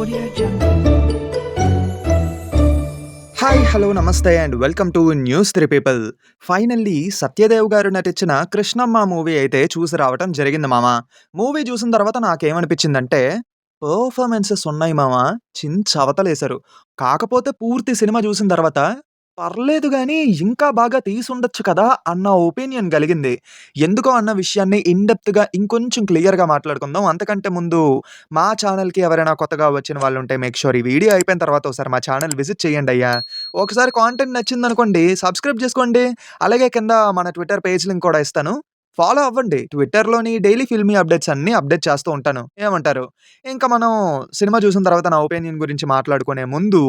Audio Jungle. Hi hello నమస్తే and welcome to news three people. Finally Satyadev గారు నటించిన Krishnamma movie అయితే చూసి రావటం జరిగింది మామ. మూవీ చూసిన తర్వాత నాకేమనిపించిందంటే పర్ఫార్మెన్సెస్ ఉన్నాయి మామ, చించవతలేశారు. కాకపోతే పూర్తి సినిమా చూసిన తర్వాత పర్లేదు గానీ ఇంకా బాగా తీసుండొచ్చు కదా అన్న ఒపీనియన్ కలిగింది. ఎందుకో అన్న విషయాన్ని ఇన్ డెప్త్‌గా ఇంకొంచెం క్లియర్‌గా మాట్లాడుకుందాం. అంతకంటే ముందు మా ఛానెల్‌కి ఎవరైనా కొత్తగా వచ్చిన వాళ్ళుంటే మేక్ ష్యూర్ ఈ వీడియో అయిపోయిన తర్వాత ఒకసారి మా ఛానెల్ విజిట్ చేయండయ్యా. ఒకసారి కాంటెంట్ నచ్చిందనుకోండి సబ్స్క్రైబ్ చేసుకోండి. అలాగే కింద మన ట్విట్టర్ పేజ్ లింక్ కూడా ఇస్తాను. ఫాలో అవ్వండి. ట్విట్టర్‌లోని డైలీ ఫిల్మీ అప్డేట్స్ అన్నీ అప్డేట్ చేస్తూ ఉంటాను. ఏమంటారు? ఇంకా మనం సినిమా చూసిన తర్వాత నా ఒపీనియన్ గురించి మాట్లాడుకునే ముందు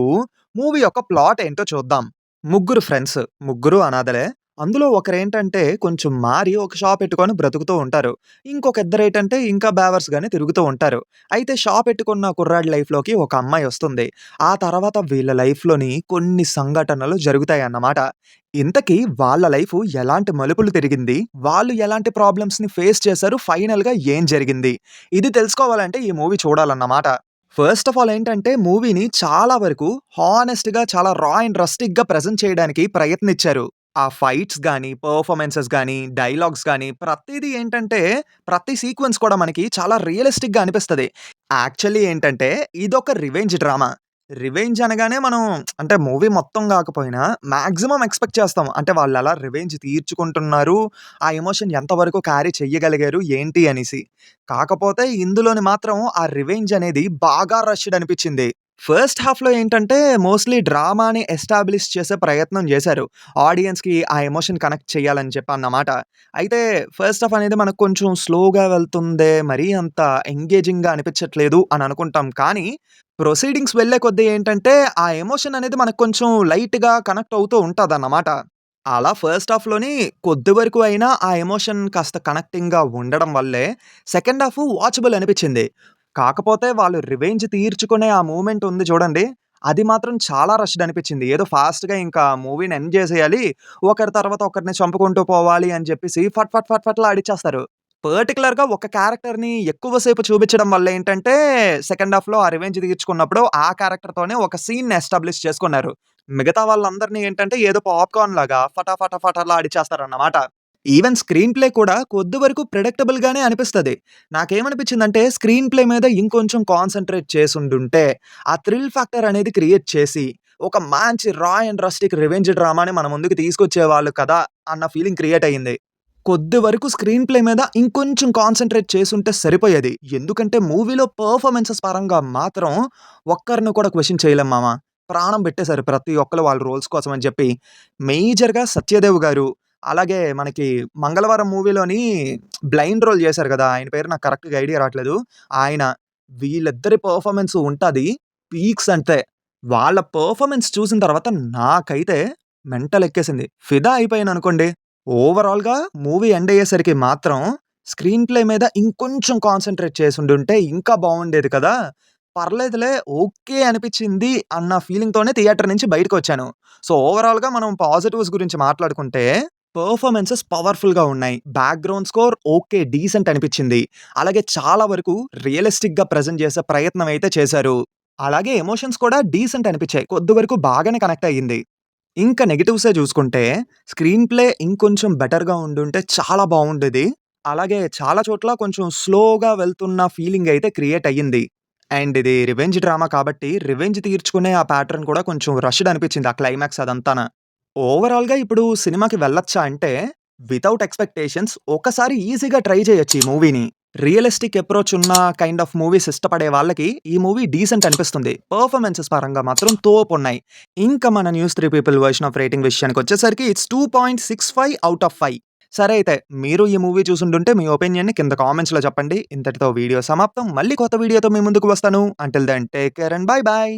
మూవీ యొక్క ప్లాట్ ఏంటో చూద్దాం. ముగ్గురు ఫ్రెండ్స్. ముగ్గురు అనాథలే. అందులో ఒకరేంటంటే కొంచెం మారి ఒక షాప్ పెట్టుకొని బ్రతుకుతూ ఉంటారు. ఇంకొక ఇద్దరేంటంటే ఇంకా బేవర్స్‌గానే తిరుగుతూ ఉంటారు. అయితే షాప్ పెట్టుకున్న కుర్రాడి లైఫ్‌లోకి ఒక అమ్మాయొస్తుంది. ఆ తర్వాత వీళ్ళ లైఫ్‌లోని కొన్ని సంఘటనలు జరుగుతాయన్నమాట. ఇంతకీ వాళ్ళ లైఫు ఎలాంటి మలుపులు తిరిగింది? వాళ్ళు ఎలాంటి ప్రాబ్లమ్స్‌ని ఫేస్ చేశారు? ఫైనల్‌గా ఏం జరిగింది? ఇది తెలుసుకోవాలంటే ఈ మూవీ చూడాలన్నమాట. ఫస్ట్ ఆఫ్ ఆల్ ఏంటంటే మూవీని చాలా వరకు హానెస్ట్‌గా చాలా రా అండ్ రస్టిక్‌గా ప్రెజెంట్ చేయడానికి ప్రయత్నించారు. ఆ ఫైట్స్ గాని, పెర్ఫార్మన్సెస్ గాని, డైలాగ్స్ గాని ప్రతీదీ ఏంటంటే ప్రతి సీక్వెన్స్ కూడా మనకి చాలా రియలిస్టిక్‌గా అనిపిస్తది. యాక్చువల్లీ ఏంటంటే ఇదొక రివెంజ్ డ్రామా. రివెంజ్ అనగానే మనం అంటే మూవీ మొత్తం గాకపోయినా మాక్సిమం ఎక్స్‌పెక్ట్ చేస్తాం. అంటే వాళ్ళెలా రివెంజ్ తీర్చుకుంటున్నారు, ఆ ఎమోషన్ ఎంతవరకు క్యారీ చెయ్యగలిగారు ఏంటి అనేసి. కాకపోతే ఇందులోని మాత్రం ఆ రివెంజ్ అనేది బాగా రష్‌డ్ అనిపిచ్చింది. ఫస్ట్ హాఫ్‌లో ఏంటంటే మోస్ట్‌లీ డ్రామాని ఎస్టాబ్లిష్ చేసే ప్రయత్నం జేశారు. ఆడియన్స్‌కి ఆ ఎమోషన్ కనెక్ట్ చేయాలని చెప్పి అన్నమాట. అయితే ఫస్ట్ హాఫ్ అనేది మనకు కొంచెం స్లోగా వెళ్తుందే, మరీ అంత ఎంగేజింగ్‌గా అనిపించట్లేదు అని అనుకుంటాం. కానీ ప్రొసీడింగ్స్ వెళ్ళే కొద్దీ ఏంటంటే ఆ ఎమోషన్ అనేది మనకు కొంచెం లైట్‌గా కనెక్ట్ అవుతూ ఉంటదన్నమాట. అలా ఫస్ట్ హాఫ్‌లోని కొద్ది వరకు అయినా ఆ ఎమోషన్ కాస్త కనెక్టింగ్‌గా ఉండడం వల్లే సెకండ్ హాఫు వాచబుల్ అనిపిచ్చింది. కాకపోతే వాళ్ళు రివెంజ్ తీర్చుకునే ఆ మూవ్‌మెంట్ ఉంది చూడండి. అది మాత్రం చాలా రష్‌డ్ అనిపిచ్చింది. ఏదో ఫాస్ట్‌గా ఇంకా మూవీని ఎండ్ చేసేయాలి. ఒకరి తర్వాత ఒకరిని చంపుకుంటూ పోవాలి అని చెప్పేసి ఫట్ ఫట్ ఫట్ ఫట్‌లా ఆడిచ్చేస్తారు. పర్టిక్యులర్‌గా ఒక క్యారెక్టర్‌ని ఎక్కువ సేపు చూపించడం వల్ల ఏంటంటే సెకండ్ హాఫ్‌లో ఆ రివెంజ్ తీర్చుకున్నప్పుడు ఆ క్యారెక్టర్‌తోనే ఒక సీన్‌ని ఎస్టాబ్లిష్ చేసుకున్నారు. మిగతా వాళ్ళందరిని ఏంటంటే ఏదో పాప్‌కార్న్ లాగా ఫటా ఫటా ఫటాలా ఆడిచ్చేస్తారన్నమాట. ఈవెన్ స్క్రీన్ ప్లే కూడా కొద్ది వరకు ప్రెడిక్టబుల్ గానే అనిపిస్తది. నాకేమనిపించిందంటే స్క్రీన్ ప్లే మీద ఇంకొంచెం కాన్సంట్రేట్ చేసుండుంటే, ఆ థ్రిల్ ఫ్యాక్టర్ అనేది క్రియేట్ చేసి, ఒక మంచి రా అండ్ రస్టిక్ రివెంజ్ డ్రామాని మన ముందుకు తీసుకొచ్చేవాళ్ళు కదా! అన్న ఫీలింగ్ క్రియేట్ అయింది. కొద్ది వరకు స్క్రీన్ ప్లే మీద ఇంకొంచెం కాన్సంట్రేట్ చేసుంటే సరిపోయేది. ఎందుకంటే మూవీలో పెర్ఫార్మన్సెస్ పరంగా మాత్రం ఒక్కరిని కూడా క్వెషన్ చేయలేం మామ. ప్రాణం పెట్టేశారు ప్రతి ఒక్కళ్ళు వాళ్ళ రోల్స్ కోసం అని చెప్పి. మేజర్‌గా 'సత్యదేవ్' గారు, అలాగే మనకి 'మంగళవారం' మూవీలోని బ్లైండ్ రోల్ చేశారు కదా! ఆయన పేరు నాకు కరెక్ట్‌గా ఐడియా రావట్లేదు. ఆయన వీళ్ళిద్దరి పెర్ఫార్మన్స్ ఉంటది. పీక్స్ అంతే. వాళ్ళ పెర్ఫార్మన్స్ చూసిన తర్వాత నాకైతే మెంటల్ ఎక్కేసింది. ఫిదా అయిపోయాననుకోండి. ఓవరాల్‌గా మూవీ ఎండ్ అయ్యేసరికి మాత్రం స్క్రీన్ ప్లే మీద ఇంకొంచెం కాన్సంట్రేట్ చేసుండుంటే ఇంకా బావుండేది కదా! పర్లేదులే ఓకే అనిపిచ్చింది అన్న ఫీలింగ్‌తోనే థియేటర్ నుంచి బయటకొచ్చాను. సో, ఓవరాల్‌గా మనం పాజిటివ్స్ గురించి మాట్లాడుకుంటే పెర్ఫార్మన్సెస్ పవర్‌ఫుల్‌గా ఉన్నాయి. బ్యాక్‌గ్రౌండ్ స్కోర్ ఓకే డీసెంట్ అనిపిచ్చింది. అలాగే చాలా వరకు రియలిస్టిక్‌గా ప్రెజెంట్ చేసే ప్రయత్నం అయితే చేశారు. అలాగే ఎమోషన్స్ కూడా డీసెంట్ అనిపిచ్చాయి. కొద్ది వరకు బాగానే కనెక్ట్ అయ్యింది. ఇంకా నెగెటివ్సే చూసుకుంటే, స్క్రీన్ ప్లే ఇంకొంచెం బెటర్‌గా ఉండుంటే చాలా బావుండేది. అలాగే చాలా చోట్ల కొంచెం స్లోగా వెళ్తున్న ఫీలింగయితే క్రియేట్ అయ్యింది. అండ్ ఇది రివెంజ్ డ్రామా కాబట్టి, రివెంజ్ తీర్చుకునే ఆ ప్యాటర్న్ కూడా కొంచెం రష్‌డ్ అనిపిచ్చింది. ఆ క్లైమాక్స్ అదంతాన. ఓవరాల్‌గా ఇప్పుడు సినిమాకి వెళ్ళొచ్చా అంటే, వితౌట్ ఎక్స్‌పెక్టేషన్స్ ఒకసారి ఈజీగా ట్రై చేయొచ్చు ఈ మూవీని. రియలిస్టిక్ అప్రోచ్ ఉన్న కైండ్ ఆఫ్ మూవీస్ ఇష్టపడే వాళ్ళకి ఈ మూవీ డీసెంట్ అనిపిస్తుంది. పెర్ఫార్మన్సెస్ పరంగా మాత్రం తోపున్నాయి. ఇంకా మన 'news three people' version of rating విషయానికొచ్చేసరికి ఇట్స్ 2.65 ఔట్ ఆఫ్ 5. సరే అయితే మీరు ఈ మూవీ చూసుండుంటే మీ ఒపీనియన్‌ని కింద కామెంట్స్‌లో చెప్పండి. ఇంతటితో వీడియో సమాప్తం. మళ్ళీ కొత్త వీడియోతో మీ ముందుకు వస్తాను. Until then take care and bye by.